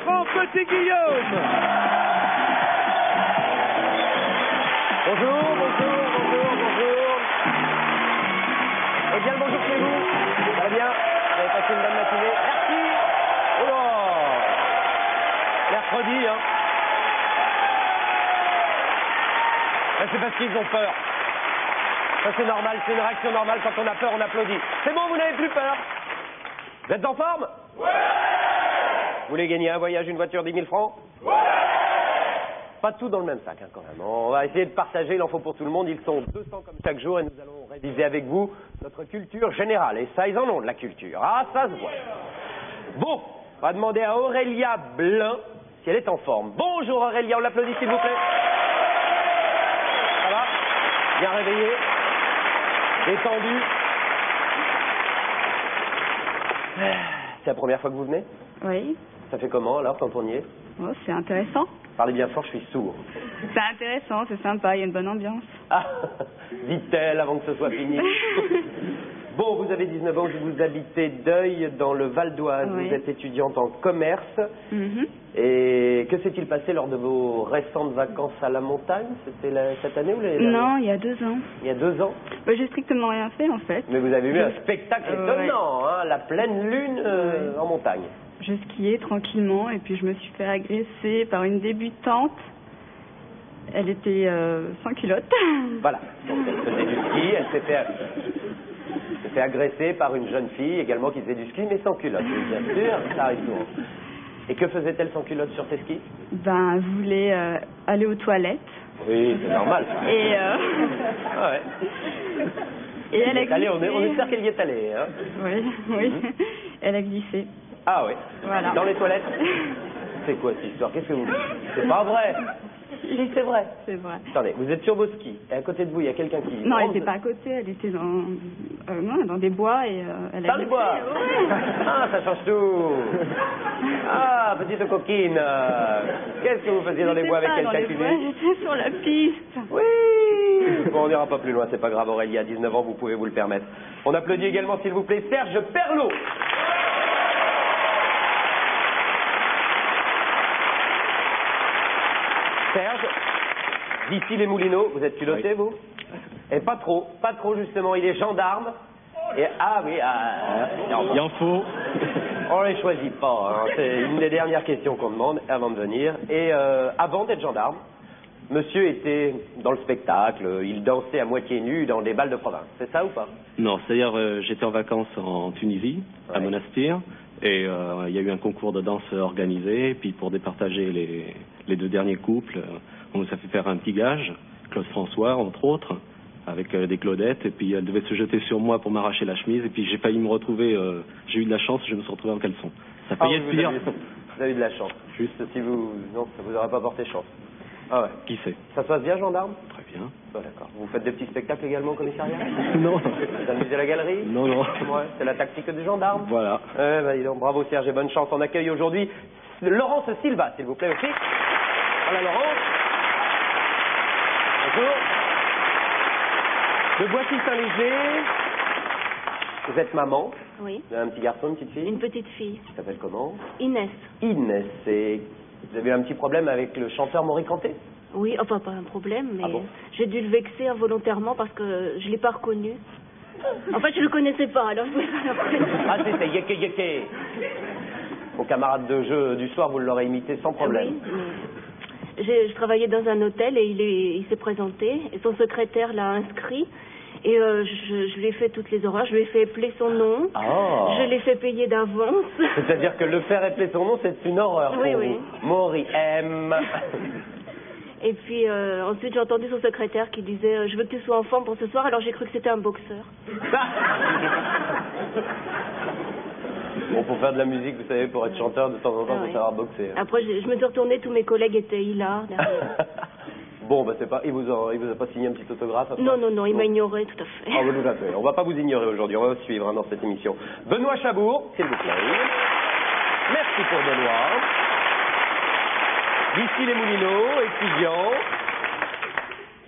Bertrand Petit-Guillaume. Bonjour, bonjour, bonjour, bonjour. Et bien le bonjour chez vous. Ça va bien? Vous avez passé une bonne matinée? Merci. Oh là. Mercredi, hein. Ben, c'est parce qu'ils ont peur. Ça c'est normal, c'est une réaction normale. Quand on a peur, on applaudit. C'est bon, vous n'avez plus peur? Vous êtes en forme? Ouais. Vous voulez gagner un voyage, une voiture, 10 000 francs? Ouais. Pas tout dans le même sac, hein, quand même. On va essayer de partager, il en faut pour tout le monde. Ils sont 200 comme chaque jour et nous allons réviser avec vous notre culture générale. Et ça, ils en ont de la culture. Ah, ça se voit. Bon, on va demander à Aurélia Blin si elle est en forme. Bonjour Aurélia, on l'applaudit s'il vous plaît. Ça va? Bien réveillée? Détendue? C'est la première fois que vous venez? Oui. Ça fait comment alors quand on y est? Oh, c'est intéressant. Parlez bien fort, je suis sourd. C'est intéressant, c'est sympa, il y a une bonne ambiance. Ah, dit-elle avant que ce soit fini. Bon, vous avez 19 ans, vous habitez Deuil dans le Val d'Oise. Oui. Vous êtes étudiante en commerce. Et que s'est-il passé lors de vos récentes vacances à la montagne? C'était cette année ou l'année dernière? Non, il y a 2 ans. Il y a 2 ans? Bah, j'ai strictement rien fait en fait. Mais vous avez vu un spectacle étonnant, ouais. hein, la pleine lune en montagne. Je skiais tranquillement et puis je me suis fait agresser par une débutante. Elle était sans culotte. Voilà, donc elle faisait du ski, elle s'est fait agresser par une jeune fille également qui faisait du ski mais sans culotte, bien sûr, ça arrive souvent. Et que faisait-elle sans culotte sur ses skis? Ben, elle voulait aller aux toilettes. Oui, c'est normal. Et Ah ouais. et elle a glissé. On espère qu'elle y est allée. Hein. Oui, oui. Elle a glissé. Ah oui. Voilà. Dans les toilettes. C'est quoi cette histoire? Qu'est-ce que vous... C'est pas vrai. Si, c'est vrai. C'est vrai. Attendez, vous êtes sur vos skis, et à côté de vous, il y a quelqu'un qui... Non, elle n'était pas à côté, elle était dans des bois et elle a Dans les bois. Ah, ça change tout. Ah, petite coquine. Qu'est-ce que vous faisiez dans les bois avec quelqu'un qui vit? J'étais sur la piste. Oui. Bon, on n'ira pas plus loin, c'est pas grave, Aurélie, à 19 ans, vous pouvez vous le permettre. On applaudit également, s'il vous plaît, Serge Perlot. Serge, d'ici les Moulineaux, vous êtes culotté, oui. Vous? Et pas trop justement, il est gendarme. Et ah oui, il en faut. On les choisit pas, hein. C'est une des dernières questions qu'on demande avant de venir. Et avant d'être gendarme, monsieur était dans le spectacle, il dansait à moitié nu dans des balles de province, c'est ça ou pas? Non, c'est-à-dire j'étais en vacances en Tunisie, à Monastir, et il y a eu un concours de danse organisé, et puis pour départager les 2 derniers couples, on nous a fait faire un petit gage, Claude François entre autres, avec des Claudettes, et puis elle devait se jeter sur moi pour m'arracher la chemise, et puis j'ai failli me retrouver, j'ai eu de la chance, je me suis retrouvé en caleçon. Ça faillit être pire. Vous avez eu de la chance, juste si vous... Non, ça vous aurait pas porté chance. Ah ouais. Qui sait? Ça se passe bien, gendarme? Très bien. Oh, d'accord. Vous faites des petits spectacles également au commissariat? Non. Vous amusez à la galerie? Non, non. Ouais, c'est la tactique du gendarme. Voilà. Bah, dis donc, bravo Serge et bonne chance. On accueille aujourd'hui Laurence Silva, s'il vous plaît aussi. Voilà Laurence. Bonjour. De Boissy-Saint-Léger. Vous êtes maman? Oui. Vous avez un petit garçon, une petite fille? Une petite fille. Qui s'appelle comment? Inès. Inès. Et vous avez eu un petit problème avec le chanteur Maurice Canté? Oui, enfin pas un problème, mais bon j'ai dû le vexer involontairement parce que je l'ai pas reconnu. En fait, je le connaissais pas, alors je voulais pas le reconnaître. Ah, c'était Yeke Yeke. Vos camarades de jeu du soir, vous l'aurez imité sans problème. Oui, mais je travaillais dans un hôtel et il s'est présenté et son secrétaire l'a inscrit. Et je lui ai fait toutes les horreurs, je lui ai fait épeler son nom, je l'ai fait payer d'avance. C'est-à-dire que le faire épeler son nom, c'est une horreur pour oui. vous. Maury M. Et puis ensuite j'ai entendu son secrétaire qui disait je veux que tu sois en forme pour ce soir, alors j'ai cru que c'était un boxeur. Bon, pour faire de la musique, vous savez, pour être chanteur, de temps en temps, il faut savoir boxer. Hein. Après, je me suis retournée, tous mes collègues étaient hilar derrière. Bon, bah c'est pas... Il vous a pas signé un petit autographe après? Non, il m'a ignoré, tout à fait. Ah, bah, tout à fait. On va pas vous ignorer aujourd'hui, on va vous suivre dans cette émission. Benoît Chabour, s'il vous plaît. Merci pour Benoît. D'ici les Moulineaux, étudiant.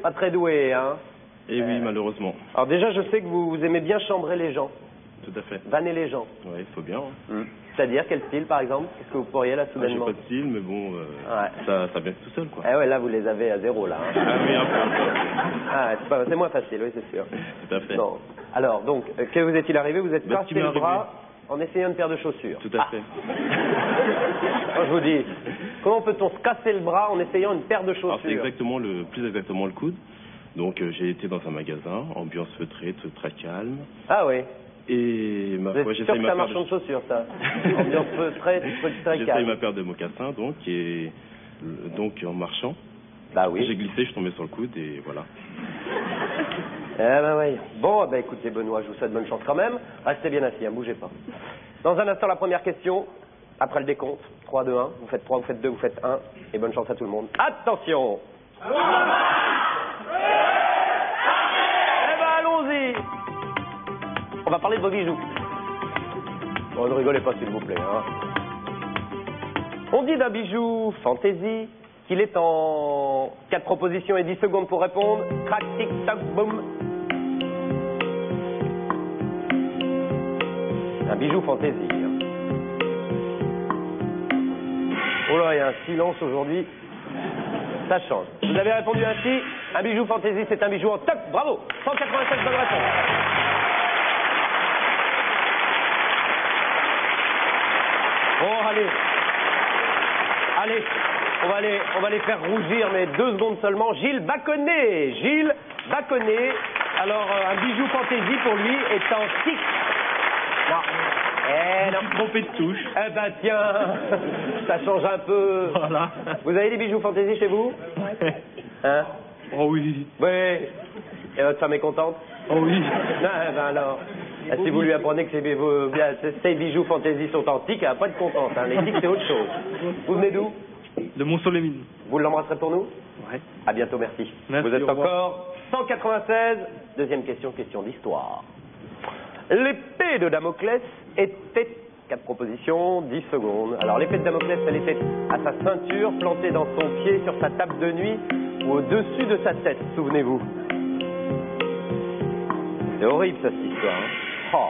Pas très doué, hein? Et oui, malheureusement. Alors déjà, je sais que vous aimez bien chambrer les gens. Tout à fait. Vanner les gens. Ouais, il faut bien. C'est-à-dire, quel style, par exemple? Qu'est-ce que vous pourriez, là, J'ai soudainement? pas de style, mais bon, ça vient tout seul, quoi. Eh ouais, là, vous les avez à zéro, là. Hein. Ah oui, un peu. Ah, c'est moins facile, oui, c'est sûr. Tout à fait. Bon. Alors, donc, que vous est-il arrivé? Vous êtes Bah, cassé ce qui m'est le arrivé. bras en essayant une paire de chaussures. Tout à fait. Moi, je vous dis, comment peut-on se casser le bras en essayant une paire de Alors, c'est chaussures? plus exactement le coude. Donc, j'ai été dans un magasin, ambiance feutrée, très calme. Ah oui. Et ma Vous foi, êtes sûr j'essaye que ma ça paire marche en chaussures, ça? Ambiance très J'essaye calme. ma paire de mocassins, donc, et donc en marchant, Bah oui. j'ai glissé, je suis tombé sur le coude, et voilà. Eh ben oui. Bon, ben écoutez Benoît, je vous souhaite bonne chance quand même. Restez bien assis, hein, bougez pas. Dans un instant, la première question, après le décompte. 3, 2, 1. Vous faites 3, vous faites 2, vous faites 1. Et bonne chance à tout le monde. Attention! Eh ben allons-y! On va parler de vos bijoux. Bon, ne rigolez pas s'il vous plaît. Hein. On dit d'un bijou fantaisie qu'il est en 4 propositions et 10 secondes pour répondre. Crac, tic, tac, boum. Un bijou fantaisie. Hein. Oh là, il y a un silence aujourd'hui. Ça change. Vous avez répondu ainsi. Un bijou fantaisie, c'est un bijou en top. Bravo. 187 bonnes réponses. Bon, allez. Allez. On va les faire rougir, mais 2 secondes seulement. Gilles Baconnet. Gilles Baconnet. Alors, un bijou fantaisie pour lui est en 6. Non. Eh non. Trompé de touche. Eh ben tiens, ça change un peu. Voilà. Vous avez des bijoux fantaisie chez vous? Hein? Oh oui. Oui. Et votre femme est contente? Oh oui. Ah, ben alors. Si vous lui apprenez que ces bijoux fantaisie sont antiques, elle va pas être contente. Hein. Les tiques, c'est autre chose. Vous venez d'où? De Mont-sur-les-Mines. Vous l'embrasserez pour nous? Ouais. À bientôt, merci. Merci, Vous êtes au revoir. encore 196. Deuxième question, question d'histoire. L'épée de Damoclès était... 4 propositions, 10 secondes. Alors l'épée de Damoclès, elle était à sa ceinture, plantée dans son pied, sur sa table de nuit ou au-dessus de sa tête, souvenez-vous. C'est horrible ça, cette histoire. Hein. Oh,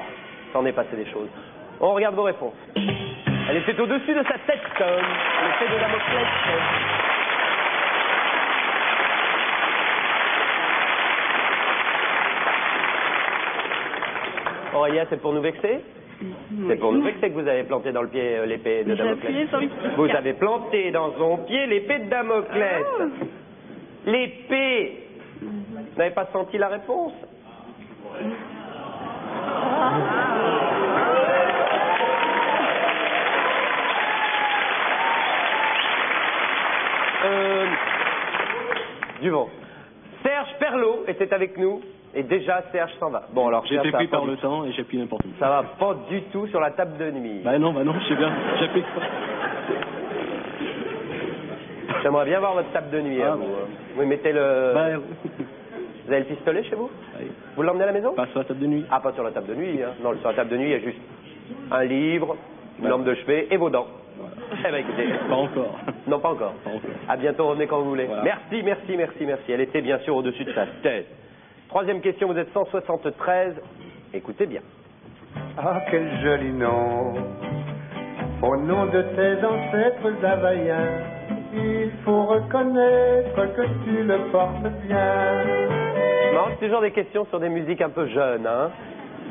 s'en est passé des choses. On regarde vos réponses. Elle était au-dessus de sa tête, l'épée de Damoclès. Aurélien, c'est pour nous vexer? C'est pour nous vexer que vous avez planté dans le pied l'épée de J'ai appuyé Damoclès. sur le petit Vous cap. avez planté dans son pied l'épée de Damoclès. L'épée. Vous n'avez pas senti la réponse? Du vent. Serge Perlot était avec nous et déjà Serge s'en va. Bon alors J'ai été ça pris va pas par du- le temps et j'ai appuyé n'importe où. Ça va pas du tout sur la table de nuit. Bah non, je sais bien. J'ai appuyé que ça. J'aimerais bien voir votre table de nuit. Ah, hein, bon. vous mettez le. Bah, Vous avez le pistolet chez vous? allez, Vous l'emmenez à la maison? passe sur la table de nuit. Ah, pas sur la table de nuit. Hein. Non, sur la table de nuit, il y a juste un livre, une lampe de chevet et vos dents. Eh ben écoutez. Pas encore. Non, pas encore. Pas encore. À bientôt, revenez quand vous voulez. Voilà. Merci. Elle était bien sûr au-dessus de sa tête. Troisième question, vous êtes 173. Écoutez bien. Ah, quel joli nom! Au nom de tes ancêtres havaïens, il faut reconnaître que tu le portes bien. Non, c'est toujours des questions sur des musiques un peu jeunes, hein.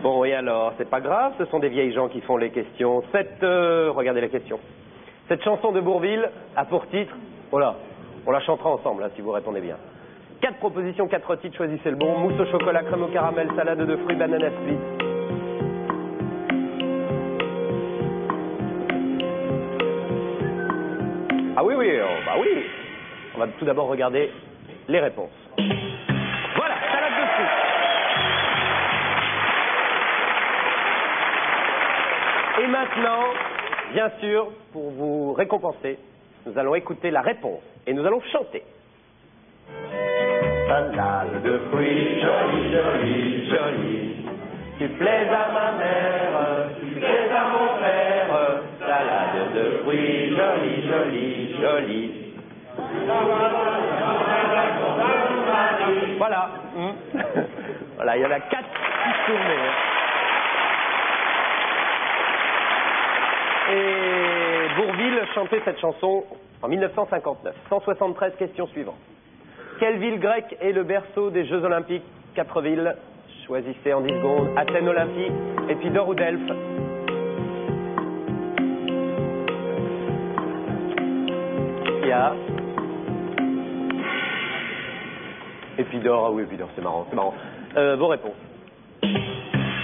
Bon, et alors, c'est pas grave, ce sont des vieilles gens qui font les questions. Regardez la question. Cette chanson de Bourvil a pour titre... Oh là, on la chantera ensemble, là, si vous répondez bien. 4 propositions, 4 titres, choisissez le bon. Mousse au chocolat, crème au caramel, salade de fruits, banane à split. Ah oui, bah oui. On va tout d'abord regarder les réponses. Voilà, salade de fruits. Et maintenant, bien sûr, pour vous récompenser, nous allons écouter la réponse et nous allons chanter. Salade de fruits, jolie. Tu plais à ma mère, tu plais à mon frère. Salade de fruits, jolie. Voilà. Voilà, il y en a 4 qui tournaient. Et Bourvil chantait cette chanson en 1959. 173 questions suivantes. Quelle ville grecque est le berceau des Jeux Olympiques? 4 villes. Choisissez en 10 secondes. Athènes, Olympie, Épidore ou Delphes? Il y a Épidore. Ah oui, Épidore, c'est marrant, c'est marrant. Vos réponses.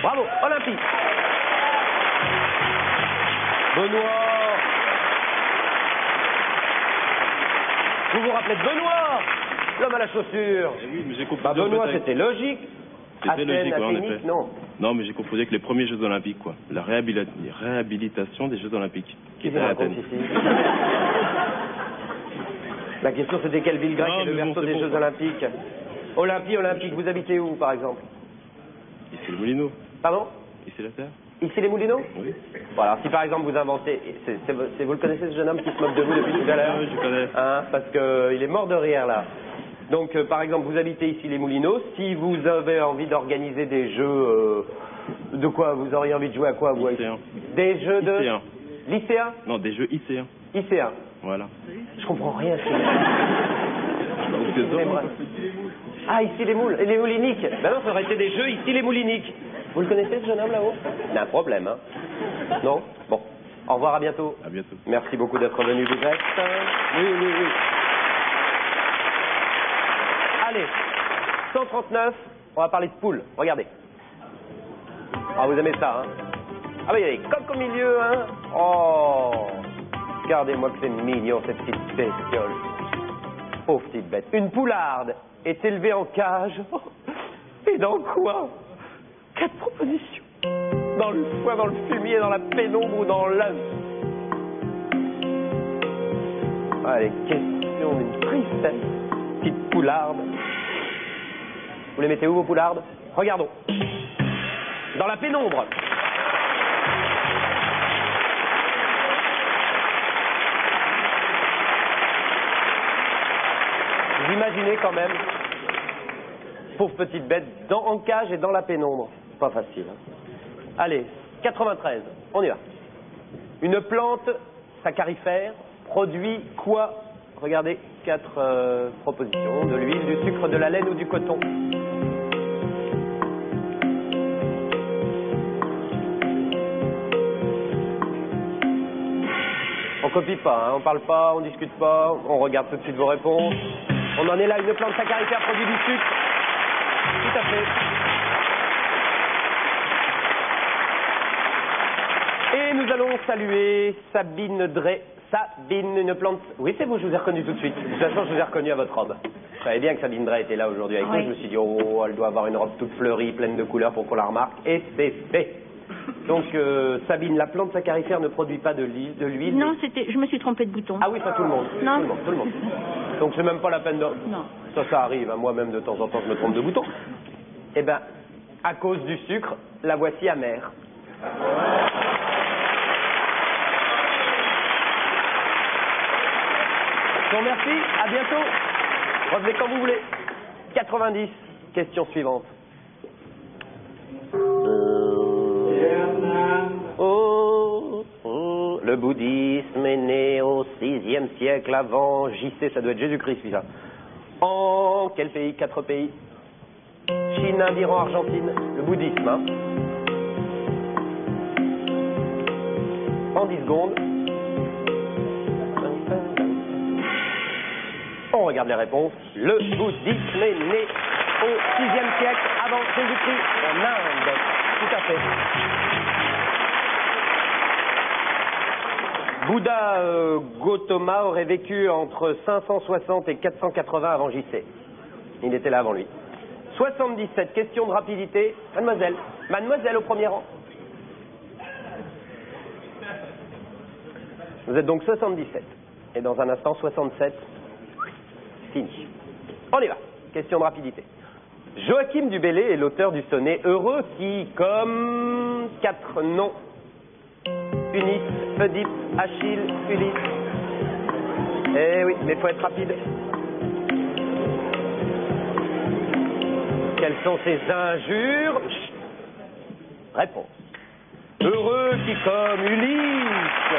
Bravo, Olympie. Benoît. Vous vous rappelez de Benoît, l'homme à la chaussure? Oui, mais j'ai confondu. Bah, Benoît, c'était logique. C'était logique, ouais, en Athénique, effet. non. Non, mais j'ai confondu avec les premiers Jeux Olympiques, quoi. La réhabilitation des Jeux Olympiques. Qui était à Athènes. La question, c'était quelle ville grecque Non, est le mais bon, berceau c'est des bon, Jeux quoi. Olympiques? Olympique, vous habitez où, par exemple? Ici les Moulineaux. Pardon? Ici la Terre. Ici les Moulineaux? Oui. Voilà, si par exemple vous inventez... vous le connaissez, ce jeune homme qui se moque de vous depuis tout à l'heure? Oui, je connais. Hein, parce qu'il est mort de rire, là. Donc, par exemple, vous habitez ici les Moulineaux. Si vous avez envie d'organiser des jeux... de quoi? Vous auriez envie de jouer à quoi, vous? Lycéens. Des jeux de... Lycéens. Lycéens? Non, des Jeux IC1. IC1. Voilà. Je comprends rien. Parce que Zoran- Ah, ici les moules, les mouliniques. Ben non, ça aurait été des jeux ici les mouliniques. Vous le connaissez, ce jeune homme là-haut? Il a un problème, hein? Non? Bon. Au revoir, à bientôt. À bientôt. Merci beaucoup d'être venu, vous êtes. Oui, oui, oui. Allez, 139, on va parler de poules. Regardez. Ah, vous aimez ça, hein? Ah oui, il y a des coques au milieu, hein? Oh! Regardez-moi que c'est mignon, cette petite bestiole. Pauvre petite bête. Une poularde est élevée en cage. Et dans quoi? 4 propositions. Dans le foin, dans le fumier, dans la pénombre ou dans l'œuf. Ah, les questions d'une tristesse. Petite poularde. Vous les mettez où, vos poulardes? Regardons. Dans la pénombre. Vous imaginez quand même, pauvre petite bête, en cage et dans la pénombre. Pas facile. Hein. Allez, 93, on y va. Une plante saccharifère produit quoi? Regardez, 4 propositions. De l'huile, du sucre, de la laine ou du coton? On copie pas, hein, on parle pas, on discute pas, on regarde tout de suite vos réponses. On en est là, une plante saccharifère produit du sucre. Tout à fait. Et nous allons saluer Sabine Drey. Sabine, une plante... Oui, c'est vous, je vous ai reconnu tout de suite. De toute façon, je vous ai reconnu à votre robe. Je savais bien que Sabine Drey était là aujourd'hui avec nous. Je me suis dit, oh, elle doit avoir une robe toute fleurie, pleine de couleurs pour qu'on la remarque. Et c'est fait. Donc, Sabine, la plante saccharifère ne produit pas de l'huile. Non, je me suis trompée de bouton. Ah oui, ça tout le monde. Non. Tout le monde. Donc, c'est même pas la peine de... Non. Ça arrive. Hein. Moi-même, de temps en temps, je me trompe de bouton. Eh ben, à cause du sucre, la voici amère. Je vous remercie. À bientôt. Revenez quand vous voulez. 90. Question suivante. Le bouddhisme est né au 6e siècle avant JC, ça doit être Jésus-Christ, celui-là. En quel pays? 4 pays. Chine, Inde, Iran, Argentine. Le bouddhisme, hein. En 10 secondes. On regarde les réponses. Le bouddhisme est né au 6e siècle avant Jésus-Christ en Inde. Tout à fait. Bouddha Gautama aurait vécu entre 560 et 480 avant JC. Il était là avant lui. 77, question de rapidité. Mademoiselle. Mademoiselle au premier rang. Vous êtes donc 77. Et dans un instant, 67. Fini. On y va. Question de rapidité. Joachim du Bellay est l'auteur du sonnet Heureux qui, comme 4 noms, Unis, Oedipe, Achille, Ulysse. Eh oui, mais faut être rapide. Quelles sont ces injures? Chut. Réponse. Heureux qui comme Ulysse.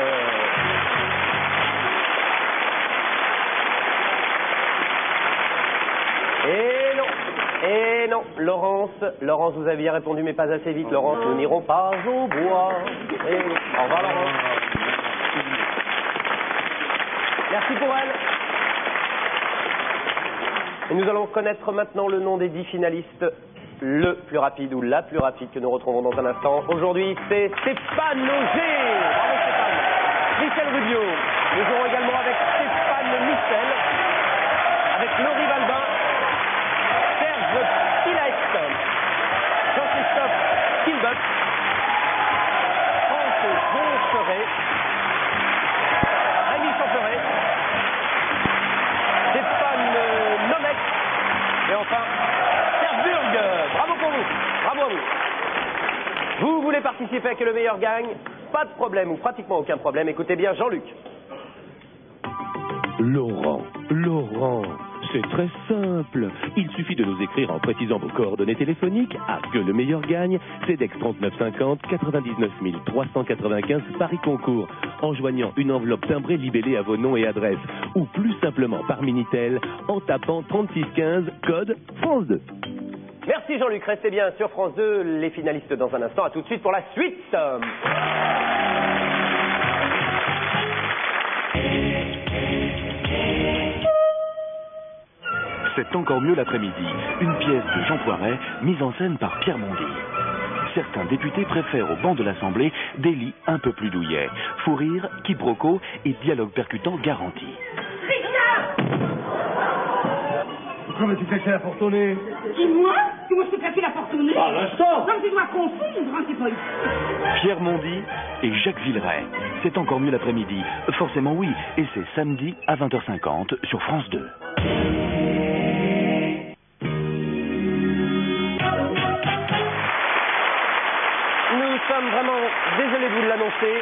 Et non, Laurence, vous avez bien répondu, mais pas assez vite. Laurence, nous n'irons pas au bois. Et au revoir, Laurence. Merci pour elle. Et nous allons connaître maintenant le nom des 10 finalistes, le plus rapide ou la plus rapide que nous retrouverons dans un instant. Aujourd'hui, c'est Stéphane Auger. Bravo Stéphane. Michel Rubio. Nous aurons également avec Stéphane Michel, avec Laurie Valbin, Serge Pilaet, Jean-Christophe Kilbutt, Franck Joncheret, Rémi Champeret, Stéphane Nomec et enfin Serge Burg. Bravo pour vous, bravo à vous. Vous voulez participer à Que le meilleur gagne? Pas de problème ou pratiquement aucun problème. Écoutez bien Jean-Luc. Laurent, c'est très simple. Il suffit de nous écrire en précisant vos coordonnées téléphoniques à Que le meilleur gagne, CEDEX 3950 99 395 Paris Concours, en joignant une enveloppe timbrée libellée à vos noms et adresses, ou plus simplement par Minitel en tapant 3615 code France 2. Merci Jean-Luc, restez bien sur France 2, les finalistes dans un instant. À tout de suite pour la suite. C'est encore mieux l'après-midi, une pièce de Jean Poiret, mise en scène par Pierre Mondy. Certains députés préfèrent au banc de l'Assemblée des lits un peu plus douillets. Fou rire, quiproquo et dialogue percutant garanti. Pourquoi m'as-tu cassé la porte au nez? Dis-moi, comment je t'ai cassé la porte au nez? À l'instant. Comme tu dois confondre, hein, c'est pas ici. Pierre Mondy et Jacques Villeray. C'est encore mieux l'après-midi. Forcément oui, et c'est samedi à 20h50 sur France 2. Nous sommes vraiment désolés de vous l'annoncer,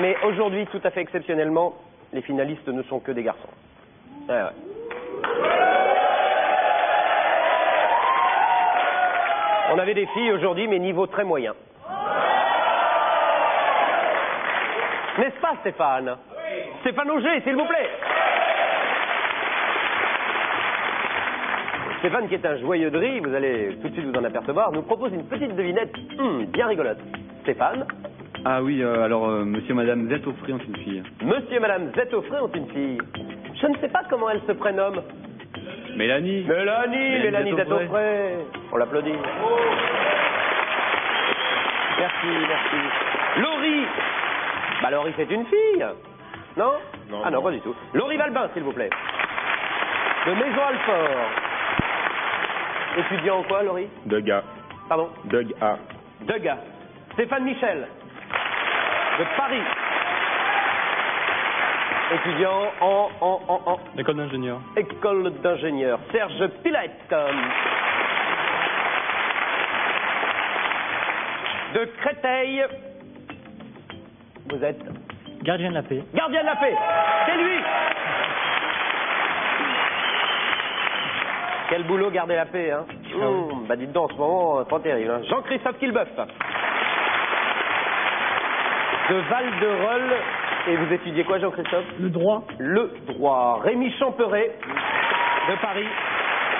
mais aujourd'hui, tout à fait exceptionnellement, les finalistes ne sont que des garçons. Ouais. On avait des filles aujourd'hui, mais niveau très moyen. N'est-ce pas, Stéphane? Stéphane Auger, s'il vous plaît. Stéphane, qui est un joyeux de riz, vous allez tout de suite vous en apercevoir, nous propose une petite devinette bien rigolote. Stéphane? Ah oui, alors monsieur et madame Zetoffré ont une fille. Monsieur et madame Zetoffré ont une fille. Je ne sais pas comment elle se prénomme. Mélanie. Mélanie Zetoffré. On l'applaudit. Merci. Laurie. Bah Laurie, c'est une fille. Non? Ah non, pas du tout. Laurie Valbin, s'il vous plaît. De Maison Alfort. Étudiant en quoi, Laurie? Degas. Pardon? Degas. Degas. Stéphane Michel. De Paris. Étudiant en... École d'ingénieur. École d'ingénieur. Serge Pilaet. De Créteil. Vous êtes? Gardien de la paix. Gardien de la paix. C'est lui. Quel boulot garder la paix, hein? Bah dites donc, en ce moment, pas terrible. Hein. Jean-Christophe Kilbuff. De Val-de-Rol. Et vous étudiez quoi, Jean-Christophe? Le droit. Le droit. Rémi Champeret. De Paris.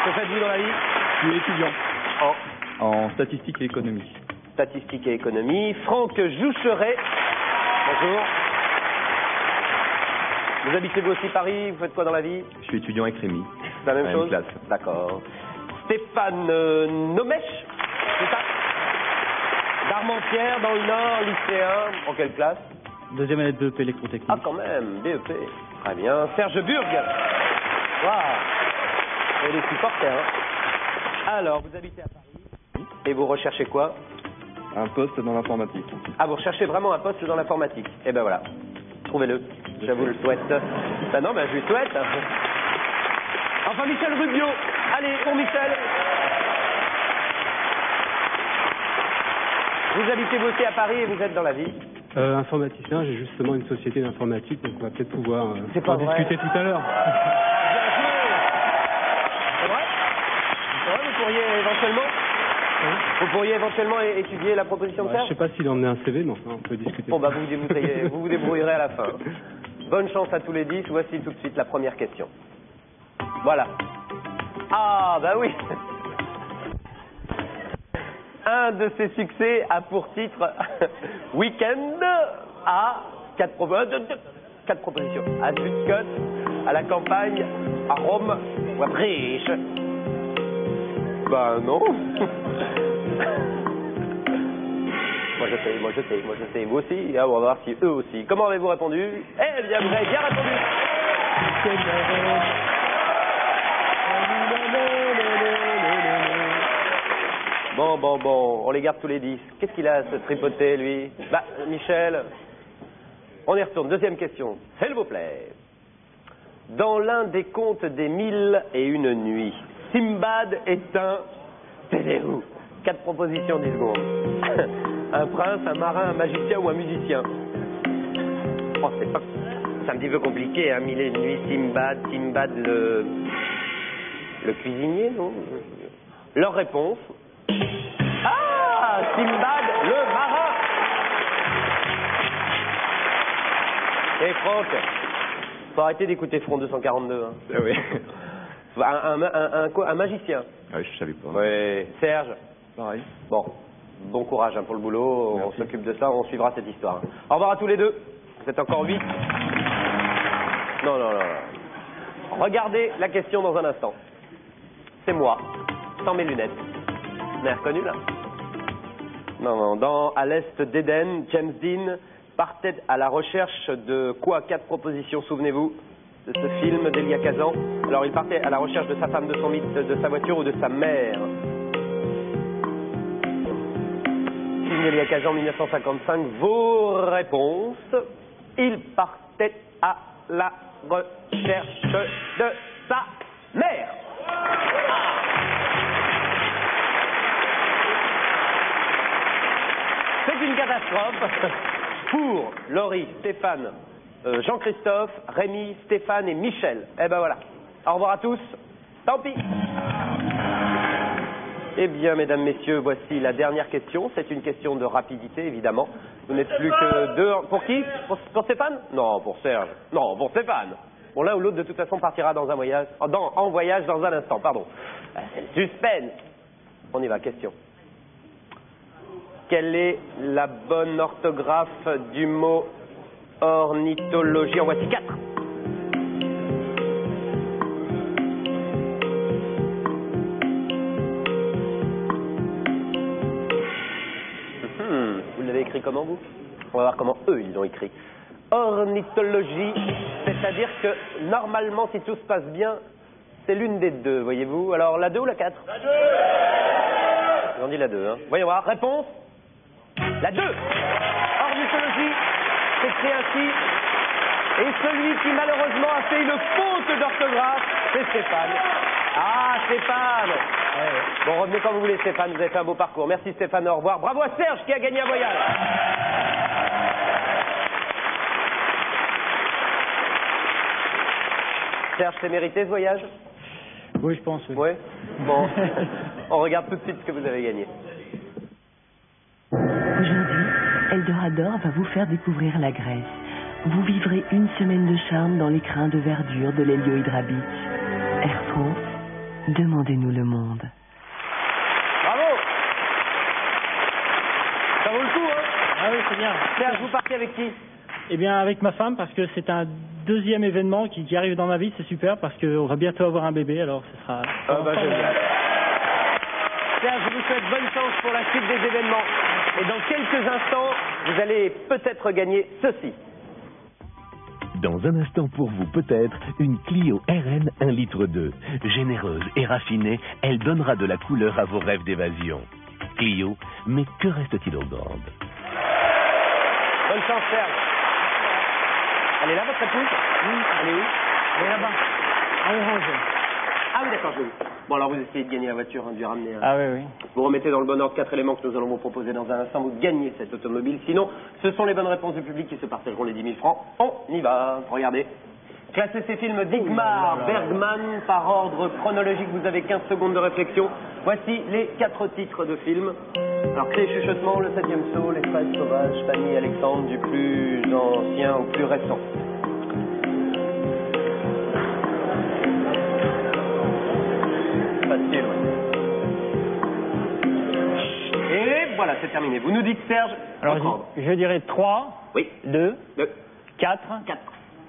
Que faites-vous dans la vie? Je suis étudiant. En statistique et économie. Statistique et économie. Franck Joucheret. Bonjour. Vous habitez vous aussi Paris? Vous faites quoi dans la vie? Je suis étudiant avec Rémi. C'est la même chose? Classe. D'accord. Stéphane Nomèche, c'est ça? D'Armentières, dans le Nord, lycéen. En quelle classe? Deuxième année de BEP électrotechnique. Ah, quand même, BEP. Très bien. Serge Burg. Waouh. Et les supporters, hein. Alors, vous habitez à Paris. Et vous recherchez quoi? Un poste dans l'informatique. Ah, vous recherchez vraiment un poste dans l'informatique? Eh ben voilà. Trouvez-le. Je vous le souhaite. Ben non, ben je lui souhaite. Enfin, Michel Rubio. Allez, pour Michel. Vous habitez vous aussi à Paris et vous êtes dans la vie? Informaticien, j'ai justement une société d'informatique, donc on va peut-être pouvoir en discuter tout à l'heure. Bien joué. C'est vrai? Vous pourriez éventuellement? Vous pourriez éventuellement étudier la proposition de Serge? Je sais pas s'il a emmené un CV, mais enfin, on peut discuter. Bon, bah vous vous débrouillerez à la fin. Bonne chance à tous les 10. Voici tout de suite la première question. Voilà. Ah, bah oui. Un de ses succès a pour titre Weekend à 4 propositions. À Stuttgart, à la campagne, à Rome ou à Briche. Ben non. Moi je sais, vous aussi, on va voir si eux aussi. Comment avez-vous répondu? Eh bien, vous avez bien répondu. Bon, on les garde tous les 10. Qu'est-ce qu'il a à se tripoter, lui? Bah, Michel, on y retourne. Deuxième question, s'il vous plaît. Dans l'un des contes des 1001 nuits, Simbad est un... Taisez-vous. 4 propositions, 10 secondes. Un prince, un marin, un magicien ou un musicien? Oh, c'est un petit peu compliqué, hein, 1001 nuits, Simbad le cuisinier, non? Leur réponse... Ah, Simbad le marin. Et Franck, faut arrêter d'écouter Front 242. Hein. Ah oui. Un magicien. Ah oui, je savais pas. Oui. Serge. Pareil. Bon courage hein, pour le boulot. Merci. On s'occupe de ça, on suivra cette histoire. Au revoir à tous les deux. Vous êtes encore 8. Non. Regardez la question dans un instant. C'est moi, sans mes lunettes. Vous m'avez reconnu là? Non. Dans À l'Est d'Éden, James Dean partait à la recherche de quoi? 4 propositions, souvenez-vous, de ce film d'Elia Kazan. Alors il partait à la recherche de sa femme, de son mythe, de sa voiture ou de sa mère. Film d'Elia Kazan, 1955. Vos réponses. Il partait à la recherche de sa mère. C'est une catastrophe pour Laurie, Stéphane, Jean-Christophe, Rémi, Stéphane et Michel. Eh ben voilà. Au revoir à tous. Tant pis. Eh bien, mesdames, messieurs, voici la dernière question. C'est une question de rapidité, évidemment. Vous n'êtes plus que 2. Pour qui? Pour Stéphane? Non, pour Serge. Non, pour Stéphane. Bon, l'un ou l'autre, de toute façon, partira dans un voyage. En voyage dans un instant, pardon. C'est le suspense. On y va, question. Quelle est la bonne orthographe du mot ornithologie? En voici 4. Vous l'avez écrit comment, vous? On va voir comment eux, ils l'ont écrit. Ornithologie, c'est-à-dire que normalement, si tout se passe bien, c'est l'une des deux, voyez-vous. Alors, la 2 ou la 4? La 2. On dit la 2, hein. Voyons voir. Réponse? La 2. Ornithologie, c'est écrit ainsi. Et celui qui malheureusement a fait une faute d'orthographe, c'est Stéphane. Ah, Stéphane. Bon, revenez quand vous voulez, Stéphane. Vous avez fait un beau parcours. Merci, Stéphane. Au revoir. Bravo à Serge qui a gagné un voyage. Serge, c'est mérité ce voyage? Oui, je pense. Oui. Oui. Bon, on regarde tout de suite ce que vous avez gagné. Aujourd'hui, Eldorado va vous faire découvrir la Grèce. Vous vivrez une semaine de charme dans l'écrin de verdure de l'Helio Hydra Beach. Air France, demandez-nous le monde. Bravo. Ça vaut le coup, hein? Ah oui, c'est bien. Serge, vous partez avec qui? Eh bien, avec ma femme, parce que c'est un deuxième événement qui arrive dans ma vie. C'est super, parce qu'on va bientôt avoir un bébé, alors ce sera... génial. Serge, je vous souhaite bonne chance pour la suite des événements. Et dans quelques instants, vous allez peut-être gagner ceci. Dans un instant pour vous, peut-être, une Clio RN 1,2 litre. Généreuse et raffinée, elle donnera de la couleur à vos rêves d'évasion. Clio, mais que reste-t-il aux bornes? Bonne chance, Serge. Elle est là, votre épouse? Oui. Elle est où? Elle est là-bas. À Orange. Ah oui, d'accord, je l'ai vu. Bon, alors vous essayez de gagner la voiture, hein, du ramener. Ah oui. Vous remettez dans le bon ordre 4 éléments que nous allons vous proposer dans un instant. Vous gagnez cette automobile. Sinon, ce sont les bonnes réponses du public qui se partageront les 10 000 francs. On y va. Regardez. Classez ces films d'Igmar Bergman par ordre chronologique. Vous avez 15 secondes de réflexion. Voici les 4 titres de films. Alors, Cris et chuchotements, Le 7e saut, Les fraises sauvages, Fanny, Alexandre, du plus ancien au plus récent. Facile, Et voilà, c'est terminé. Vous nous dites, Serge. Alors, je dirais 3, oui. 2, 4, 4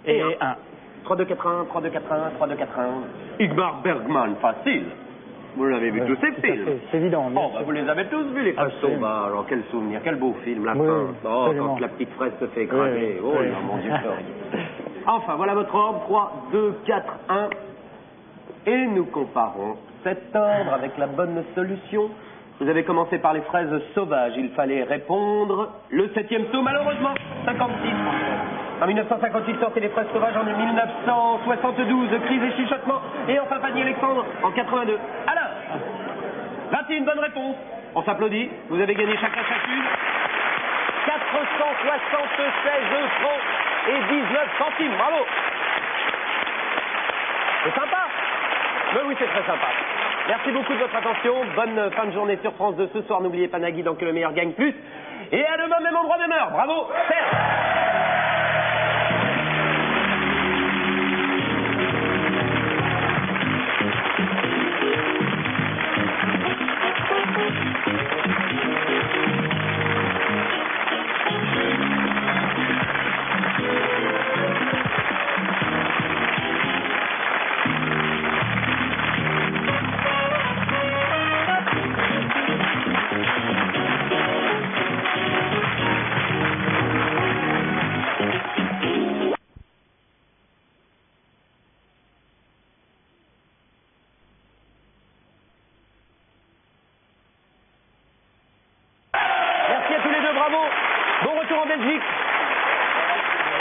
et 1. 3, 2, 4, 1, 3, 2, 4, 1, 3, 2, 4, 1. Igmar Bergman, facile. Vous l'avez vu tous ces films. C'est évident. Vous les avez tous vus, les fraises sauvages. Alors, quel souvenir, quel beau film, la fin. Oh, quand la petite fraise se fait écraser. Oh, là, mon Dieu. Enfin, voilà votre ordre. 3, 2, 4, 1. Et nous comparons cet ordre avec la bonne solution. Vous avez commencé par les fraises sauvages. Il fallait répondre le 7e saut, malheureusement. 56. En 1958 sortaient les fraises sauvages, en 1972, Cris et chuchotements, et enfin Fanny Alexandre en 82. Alain, 21 bonnes réponses. On s'applaudit, vous avez gagné chacun chacune 476 francs et 19 centimes, bravo. C'est sympa. Mais oui, c'est très sympa. Merci beaucoup de votre attention, bonne fin de journée sur France 2 ce soir, n'oubliez pas Nagui dans Que le meilleur gagne plus, et à demain, même endroit, même heure, bravo, Serge.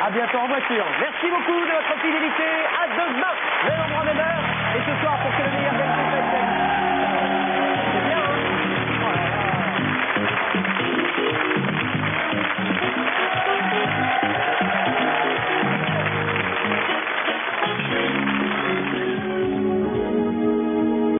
À bientôt en voiture. Merci beaucoup de votre fidélité. À demain. Même endroit, même heure.